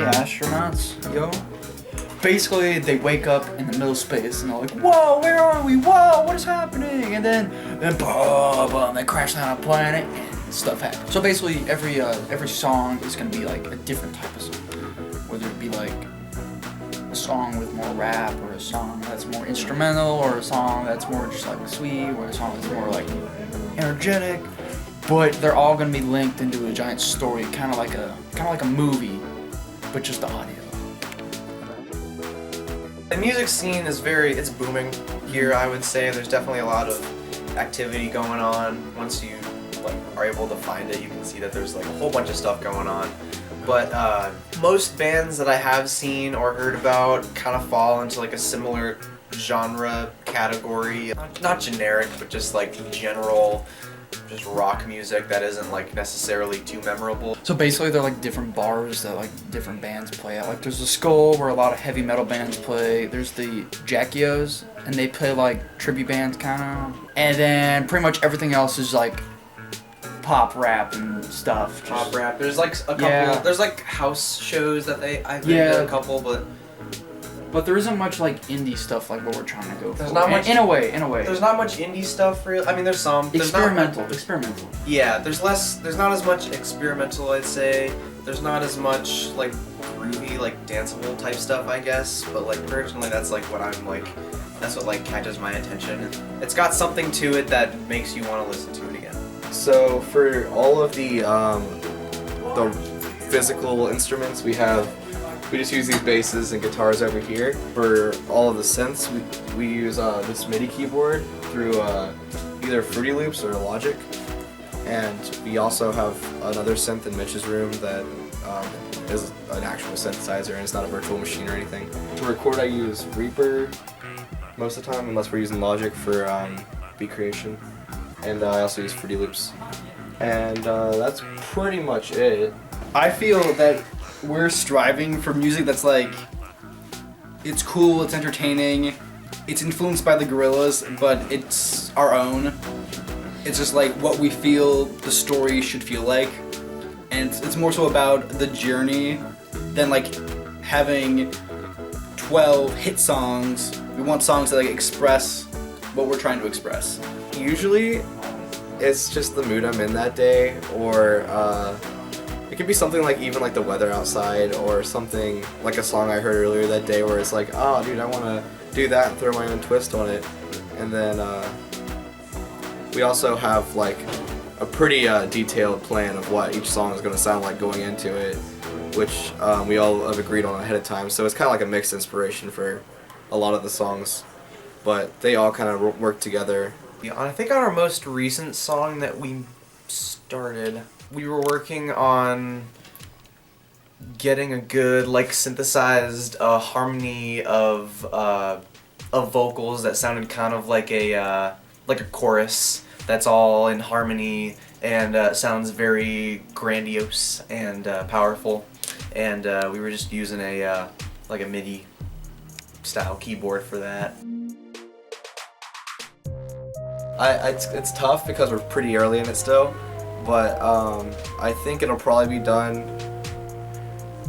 Astronauts, yo. Basically, they wake up in the middle of space and they're like, "Whoa, where are we? Whoa, what is happening?" And then boom, boom, they crash down on a planet and stuff happens. So basically, every song is gonna be like a different type of song, whether it be like a song with more rap, or a song that's more instrumental, or a song that's more just like sweet, or a song that's more like energetic. But they're all gonna be linked into a giant story, kind of like a movie, but just the audio. The music scene is it's booming here, I would say. There's definitely a lot of activity going on. Once you are able to find it, you can see that there's like a whole bunch of stuff going on. But most bands that I have seen or heard about kind of fall into like a similar genre category. Not generic, but just like general, just rock music that isn't like necessarily too memorable. So basically they're like different bars that like different bands play at. Like there's the Skull where a lot of heavy metal bands play. There's the Jackios and they play like tribute bands kinda. And then pretty much everything else is like pop rap and stuff. Pop rap. There's like a couple, there's like house shows that I've been to a couple, but there isn't much like indie stuff like what we're trying to go for. There's not much in a way. There's not much indie stuff really. I mean, there's some. Experimental. Yeah, there's not as much experimental, I'd say. There's not as much like groovy, like danceable type stuff, I guess. But like personally, that's like what I'm like. That's what like catches my attention. It's got something to it that makes you want to listen to it again. So for all of the physical instruments, we just use these basses and guitars over here. For all of the synths, we use this MIDI keyboard through either Fruity Loops or Logic. And we also have another synth in Mitch's room that is an actual synthesizer and it's not a virtual machine or anything. To record, I use Reaper most of the time, unless we're using Logic for beat creation. And I also use Fruity Loops. And that's pretty much it. I feel that we're striving for music that's like, it's cool, it's entertaining, it's influenced by the Gorillaz, but it's our own. It's just like what we feel the story should feel like. And it's more so about the journey than like having 12 hit songs. We want songs that like express what we're trying to express. Usually, it's just the mood I'm in that day, or it could be something like even like the weather outside, or something like a song I heard earlier that day where it's like, oh dude, I want to do that and throw my own twist on it. And then we also have like a pretty detailed plan of what each song is going to sound like going into it, which we all have agreed on ahead of time. So it's kind of like a mixed inspiration for a lot of the songs, but they all kind of work together. Yeah, I think on our most recent song that we started, we were working on getting a good like synthesized harmony of vocals that sounded kind of like a chorus that's all in harmony and sounds very grandiose and powerful. And we were just using a MIDI style keyboard for that. It's tough because we're pretty early in it still, but I think it'll probably be done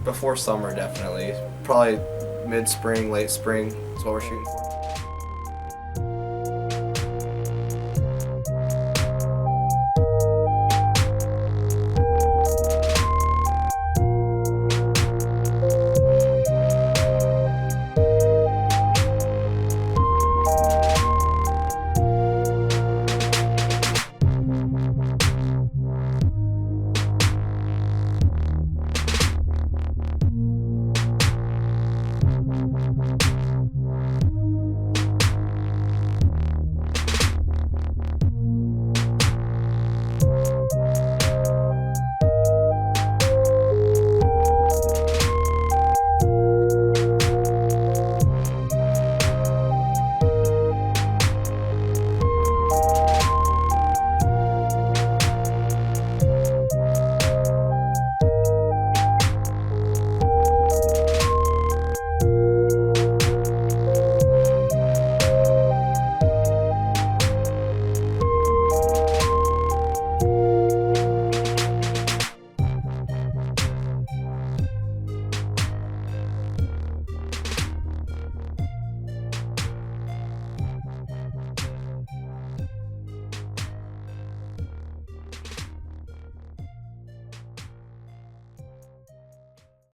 before summer, definitely. Probably mid-spring, late spring is what we're shooting for.